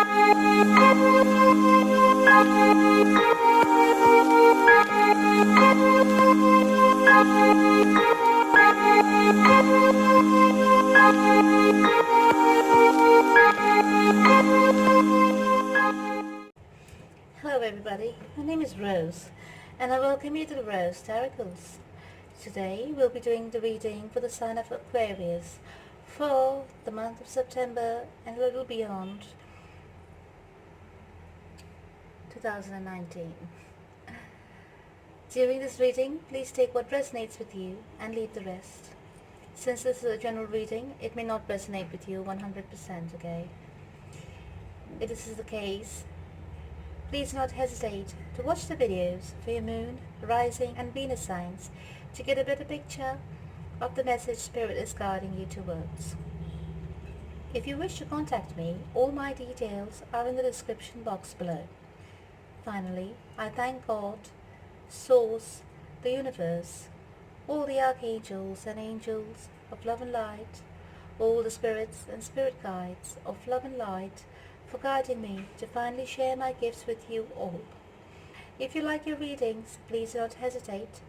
Hello everybody, my name is Rose and I welcome you to the Rose Tarocles. Today we'll be doing the reading for the sign of Aquarius for the month of September and a little beyond 2019. During this reading, please take what resonates with you and leave the rest. Since this is a general reading, it may not resonate with you 100%, okay? If this is the case, please do not hesitate to watch the videos for your moon, rising and Venus signs to get a better picture of the message Spirit is guiding you towards. If you wish to contact me, all my details are in the description box below. Finally, I thank God, Source, the Universe, all the archangels and angels of love and light, all the spirits and spirit guides of love and light for guiding me to finally share my gifts with you all. If you like your readings, please do not hesitate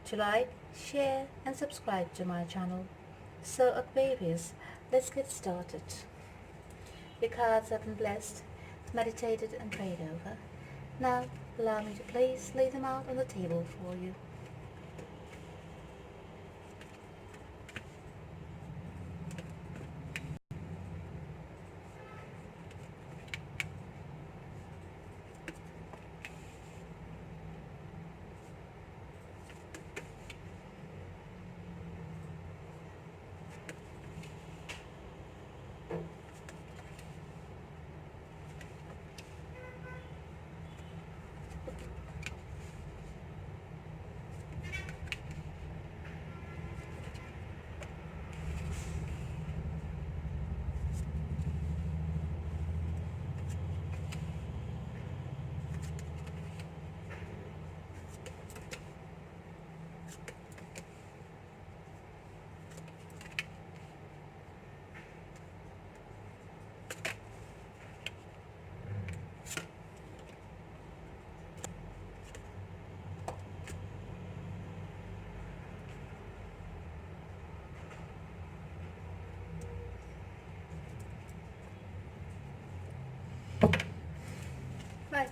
to like, share and subscribe to my channel. So Aquarius, let's get started. Your cards have been blessed, meditated and prayed over. Now allow me to please lay them out on the table for you. Right.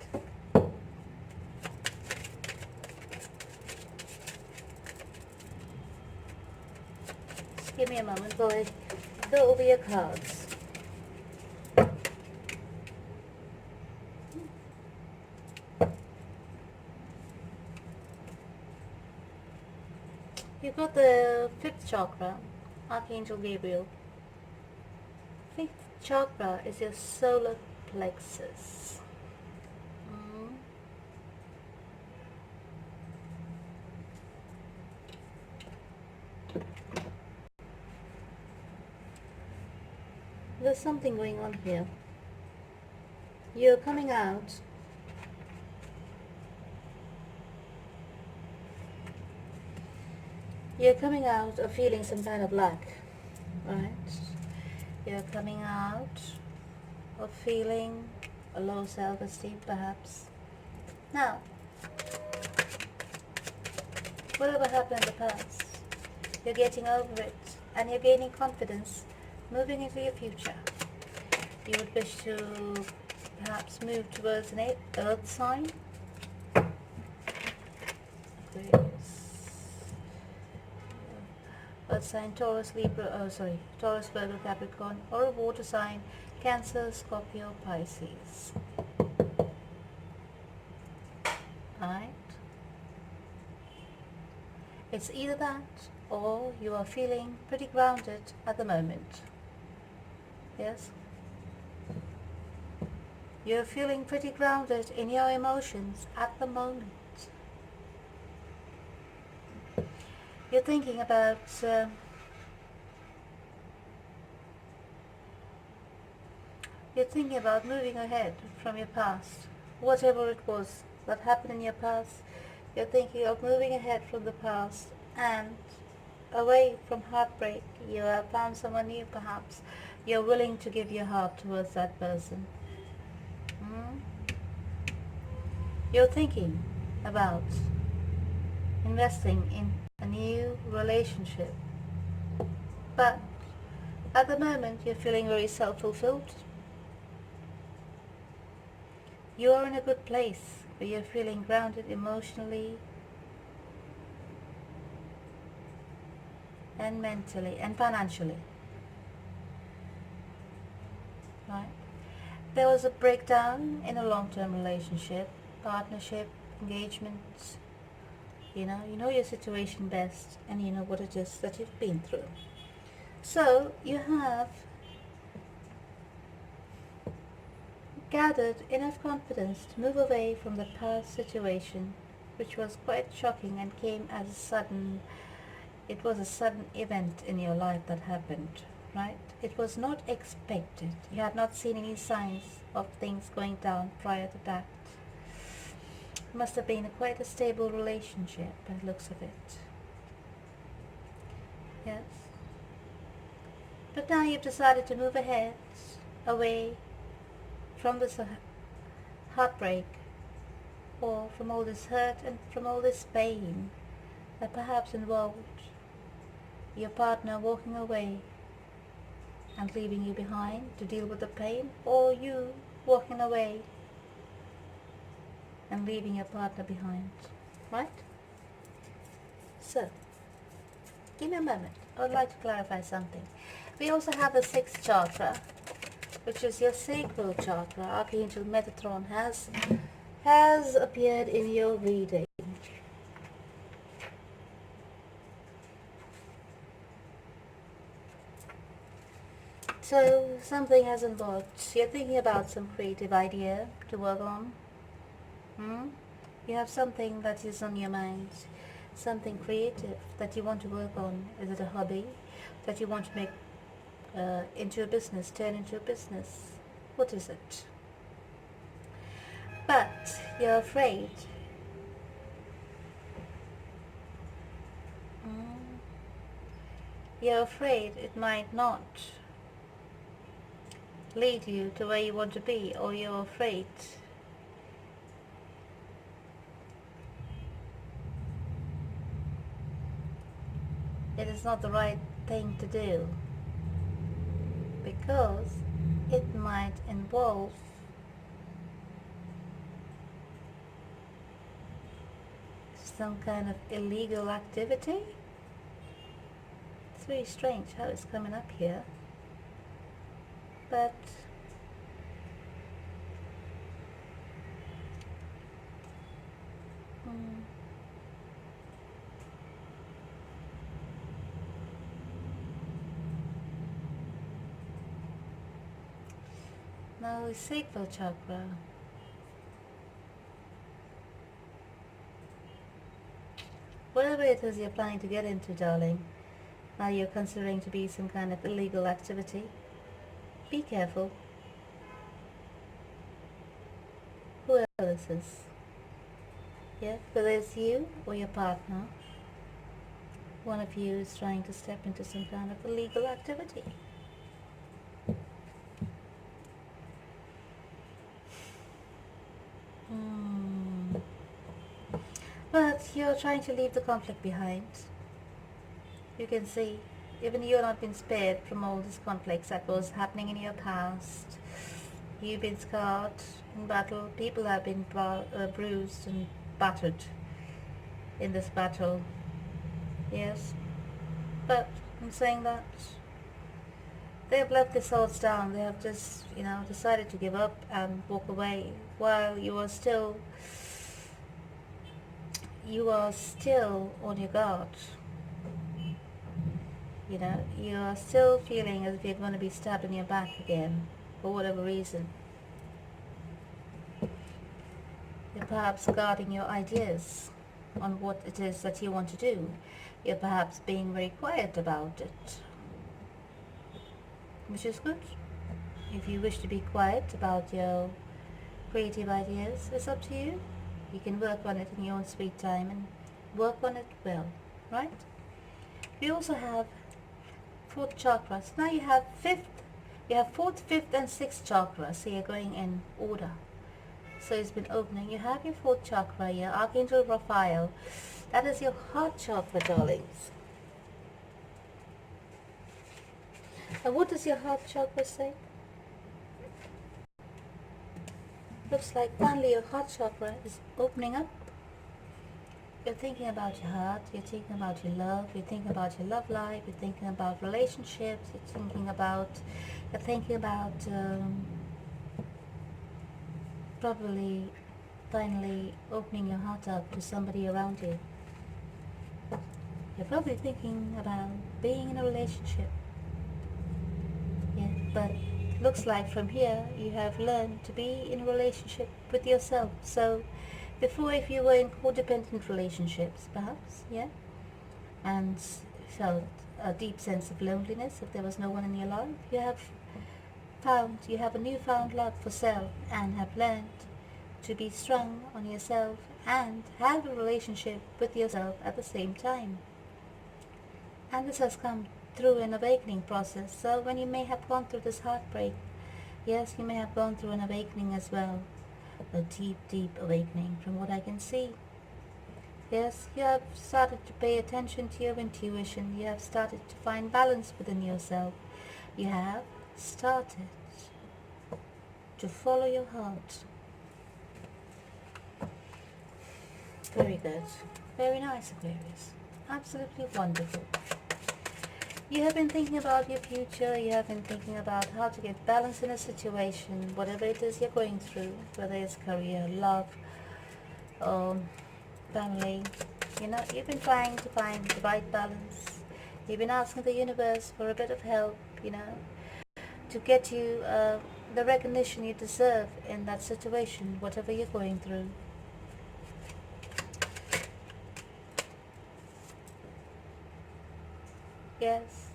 Just give me a moment while I go over your cards. You've got the 5th chakra, Archangel Gabriel. 5th chakra is your solar plexus. There's something going on here. You're coming out of feeling some kind of lack, right? You're coming out of feeling a low self-esteem perhaps. Now, whatever happened in the past, you're getting over it and you're gaining confidence moving into your future. You would wish to perhaps move towards an earth sign. Earth sign, Taurus, Taurus, Virgo, Capricorn, or a water sign, Cancer, Scorpio, Pisces. Right? It's either that or you are feeling pretty grounded at the moment. Yes? You're feeling pretty grounded in your emotions at the moment. You're thinking about moving ahead from your past. Whatever it was that happened in your past, you're thinking of moving ahead from the past and away from heartbreak. You have found someone new perhaps. You're willing to give your heart towards that person. Mm? You're thinking about investing in a new relationship, but at the moment you're feeling very self-fulfilled. You are in a good place where you're feeling grounded emotionally and mentally and financially. Right? There was a breakdown in a long-term relationship, partnership, engagements. You know your situation best, and you know what it is that you've been through. So you have gathered enough confidence to move away from the past situation, which was quite shocking and came as it was a sudden event in your life that happened, right? It was not expected. You had not seen any signs of things going down prior to that. It must have been quite a stable relationship by the looks of it. Yes. But now you've decided to move ahead, away from this heartbreak, or from all this hurt and from all this pain that perhaps involved your partner walking away and leaving you behind to deal with the pain, or you walking away and leaving your partner behind, right? So, give me a moment. I would like to clarify something. We also have the sixth chakra, which is your sacral chakra. Archangel Metatron has appeared in your reading. So something has involved. You're thinking about some creative idea to work on. You have something that is on your mind, something creative that you want to work on. Is it a hobby that you want to make into a business, turn into a business? What is it? But you're afraid. You're afraid it might not lead you to where you want to be, or you're afraid it is not the right thing to do, because it might involve some kind of illegal activity. It's very strange how it's coming up here, but now the sacral chakra. Whatever it is you're planning to get into, darling, now you're considering to be some kind of illegal activity, be careful. Whoever this is. Yeah, whether it's you or your partner, one of you is trying to step into some kind of illegal activity. But you're trying to leave the conflict behind. You can see, even you've not been spared from all these conflicts that was happening in your past. You've been scarred in battle. People have been bruised and battered in this battle. Yes. But in saying that, they have left their swords down. They have just, decided to give up and walk away, while you are still on your guard. You are still feeling as if you're going to be stabbed in your back again, for whatever reason. You're perhaps guarding your ideas on what it is that you want to do. You're perhaps being very quiet about it, which is good. If you wish to be quiet about your creative ideas, it's up to you. You can work on it in your own sweet time and work on it well, right? We also have fourth chakras. Now you have fourth, fifth and sixth chakras, so you're going in order. So it's been opening. You have your 4th chakra here, Archangel Raphael. That is your heart chakra, darlings. And what does your heart chakra say? Looks like finally your heart chakra is opening up. You're thinking about your heart, you're thinking about your love, you're thinking about your love life, you're thinking about relationships, you're thinking about probably finally opening your heart up to somebody around you. You're probably thinking about being in a relationship. Yeah, but looks like from here you have learned to be in a relationship with yourself. So before, if you were in codependent relationships, perhaps, yeah, and felt a deep sense of loneliness, if there was no one in your life, you have a newfound love for self and have learned to be strong on yourself and have a relationship with yourself at the same time. And this has come through an awakening process. So when you may have gone through this heartbreak, yes, you may have gone through an awakening as well. A deep, deep awakening from what I can see. Yes, you have started to pay attention to your intuition. You have started to find balance within yourself. You have started to follow your heart. Very good. Very nice, Aquarius. Absolutely wonderful. You have been thinking about your future. You have been thinking about how to get balance in a situation, whatever it is you're going through, whether it's career, love, family. You've been trying to find the right balance. You've been asking the universe for a bit of help, to get you the recognition you deserve in that situation, whatever you're going through. Yes,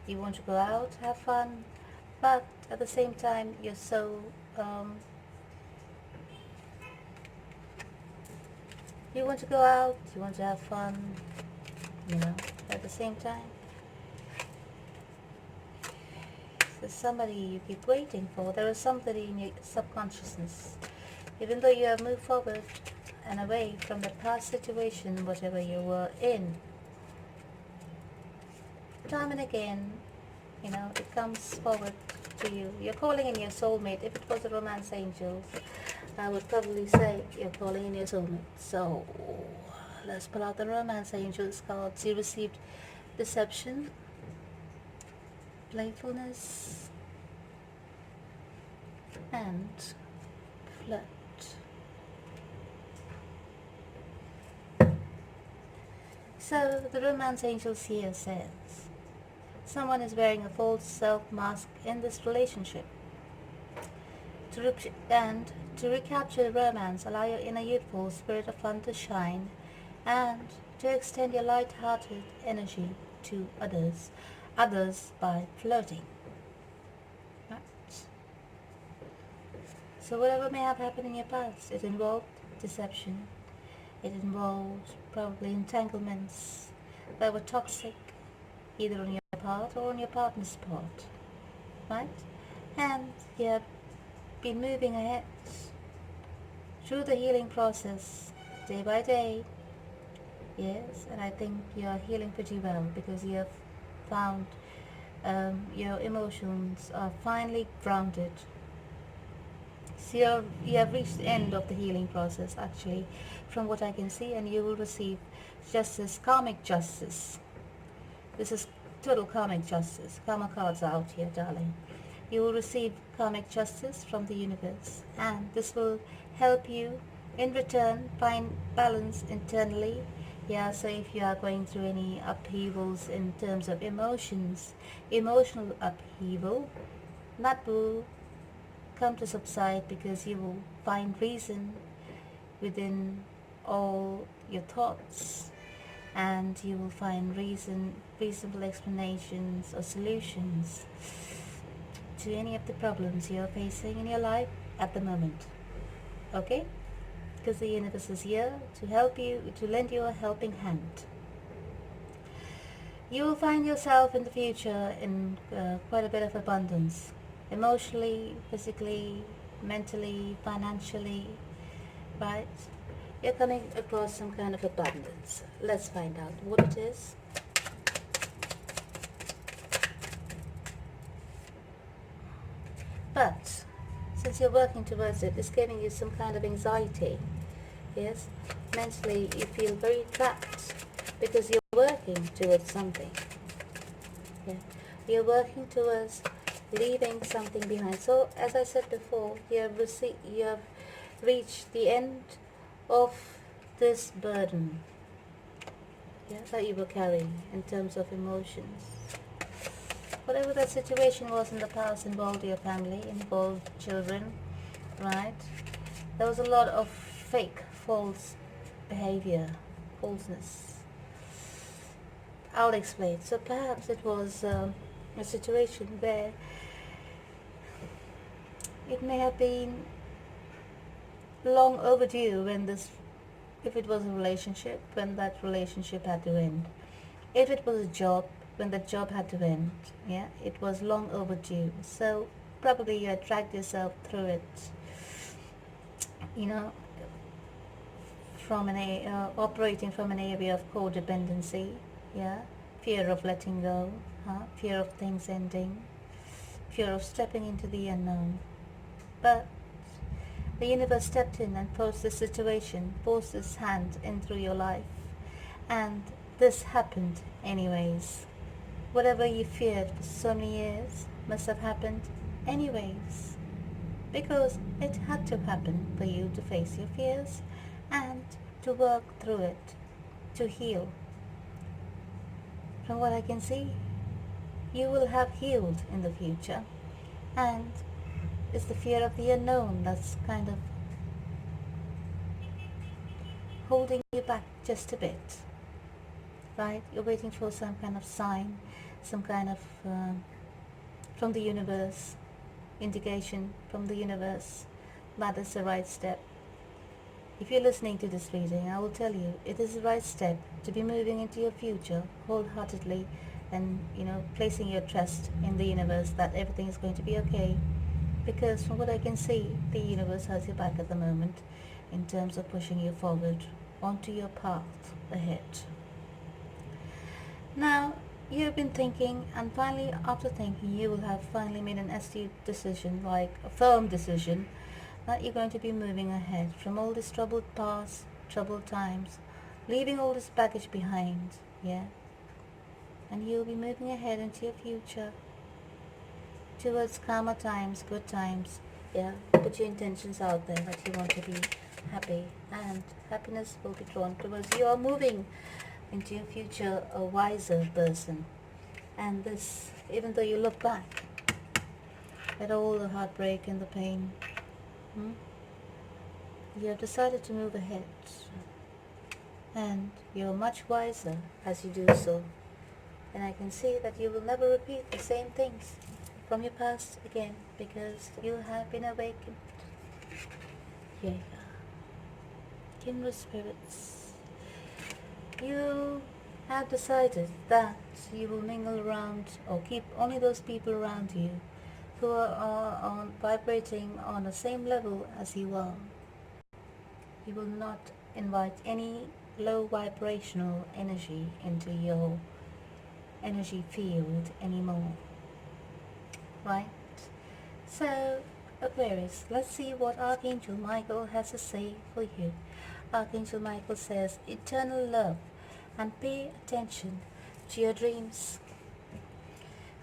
you want to go out, have fun, but at the same time you're so you want to go out, you want to have fun, at the same time there's somebody you keep waiting for. There is somebody in your subconsciousness, even though you have moved forward and away from the past situation, whatever you were in. Time and again, it comes forward to you. You're calling in your soulmate. If it was a romance angel, I would probably say you're calling in your soulmate. So let's pull out the romance angels cards. You received deception, playfulness, and flirt. So the romance angels here says, someone is wearing a false self-mask in this relationship. To recapture romance, allow your inner youthful spirit of fun to shine and to extend your light-hearted energy to others by flirting. Right? So whatever may have happened in your past, it involved deception. It involved probably entanglements that were toxic, either on your part or on your partner's part, right? And you have been moving ahead through the healing process day by day. Yes, and I think you are healing pretty well because you have found your emotions are finally grounded. So you have reached the end of the healing process, actually, from what I can see, and you will receive justice, karmic justice. This is total karmic justice. Karma cards out here, darling. You will receive karmic justice from the universe, and this will help you in return find balance internally. Yeah, so if you are going through any upheavals in terms of emotional upheaval, that will come to subside because you will find reason within all your thoughts, and you will find reasonable explanations or solutions to any of the problems you are facing in your life at the moment. Okay? Because the universe is here to help you, to lend you a helping hand. You will find yourself in the future in quite a bit of abundance, emotionally, physically, mentally, financially, right? You're coming across some kind of abundance. Let's find out what it is. But since you're working towards it, it's giving you some kind of anxiety. Yes, mentally you feel very trapped because you're working towards something. Yeah, you're working towards leaving something behind. So as I said before, you have reached the end of this burden, yeah, that you were carrying in terms of emotions. Whatever that situation was in the past involved your family, involved children, right? There was a lot of fake, false behavior, falseness. I'll explain. So perhaps it was a situation where it may have been long overdue when this, if it was a relationship, when that relationship had to end. If it was a job, when that job had to end, yeah, it was long overdue. So probably you had dragged yourself through it, you know, from operating from an area of codependency, yeah, fear of letting go, fear of things ending, fear of stepping into the unknown. But the universe stepped in and forced the situation, forced its hand in through your life, and this happened anyways. Whatever you feared for so many years must have happened anyways, because it had to happen for you to face your fears and to work through it, to heal. From what I can see, you will have healed in the future, and it's the fear of the unknown that's kind of holding you back just a bit, right? You're waiting for some kind of sign, some kind of from the universe, indication from the universe that is the right step. If you're listening to this reading, I will tell you it is the right step to be moving into your future wholeheartedly, and placing your trust in the universe that everything is going to be okay. Because from what I can see, the universe has your back at the moment in terms of pushing you forward onto your path ahead. Now, you've been thinking, and finally, after thinking, you will have finally made an astute decision, like a firm decision, that you're going to be moving ahead from all this troubled past, troubled times, leaving all this baggage behind, yeah? And you'll be moving ahead into your future, towards calmer times, good times, yeah? Put your intentions out there that you want to be happy, and happiness will be drawn towards you. Are moving into your future a wiser person. And this, even though you look back at all the heartbreak and the pain, you have decided to move ahead, and you're much wiser as you do so. And I can see that you will never repeat the same things from your past again, because you have been awakened. Here you are. Kindred spirits, you have decided that you will mingle around or keep only those people around you who are vibrating on the same level as you are. You will not invite any low vibrational energy into your energy field anymore. Right? So, Aquarius, let's see what Archangel Michael has to say for you. Archangel Michael says, eternal love, and pay attention to your dreams.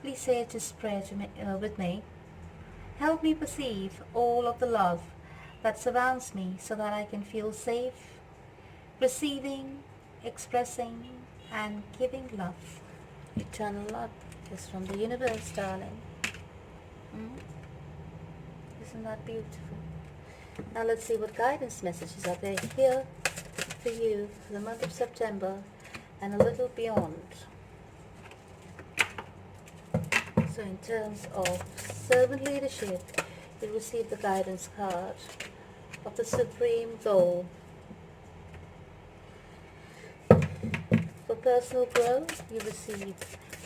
Please say this prayer with me. Help me perceive all of the love that surrounds me so that I can feel safe, receiving, expressing, and giving love. Eternal love is from the universe, darling. Isn't that beautiful? Now let's see what guidance messages are there here for you for the month of September and a little beyond. So in terms of servant leadership, you receive the guidance card of the supreme goal. For personal growth, you receive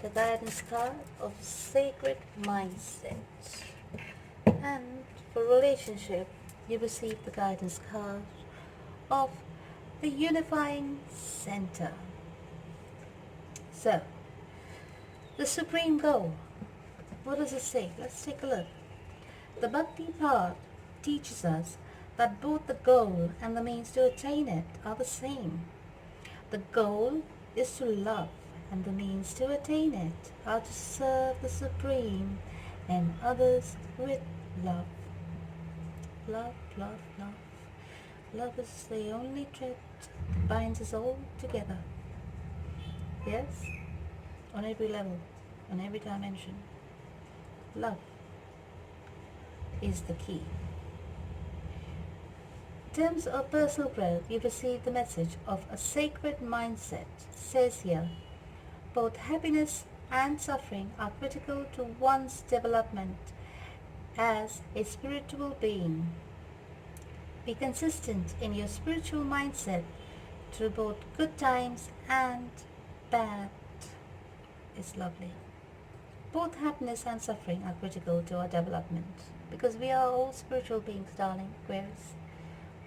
the guidance card of sacred mindset. And for relationship, you receive the guidance card of the unifying center. So, the supreme goal. What does it say? Let's take a look. The Bhakti path teaches us that both the goal and the means to attain it are the same. The goal is to love, and the means to attain it are to serve the Supreme and others with love. Love, love, love. Love is the only thread that binds us all together. Yes? On every level, on every dimension. Love is the key. In terms of personal growth, you receive the message of a sacred mindset. It says here, both happiness and suffering are critical to one's development as a spiritual being. Be consistent in your spiritual mindset through both good times and bad. It's lovely. Both happiness and suffering are critical to our development because we are all spiritual beings, darling Aquarius.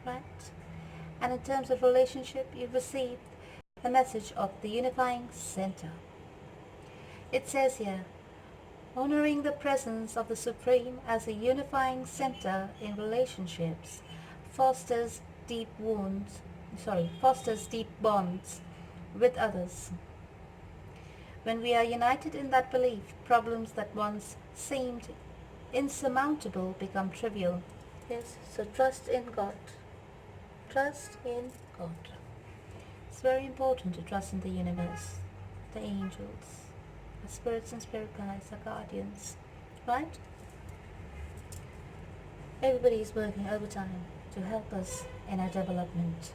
Right? And in terms of relationship, you've received the message of the unifying center. It says here, honoring the presence of the Supreme as a unifying center in relationships fosters deep bonds with others. When we are united in that belief, problems that once seemed insurmountable become trivial. Yes, so trust in God. Trust in God. It's very important to trust in the universe, the angels, the spirits and spirit guides, the guardians, right? Everybody is working overtime to help us in our development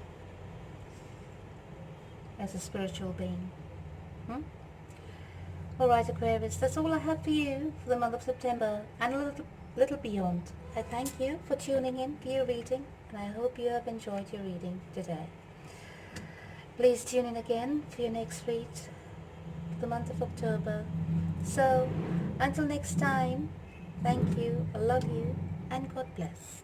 as a spiritual being. Alright, Aquarius, that's all I have for you for the month of September and a little beyond. I thank you for tuning in for your reading, and I hope you have enjoyed your reading today. Please tune in again for your next read for the month of October. So, until next time, thank you, I love you, and God bless.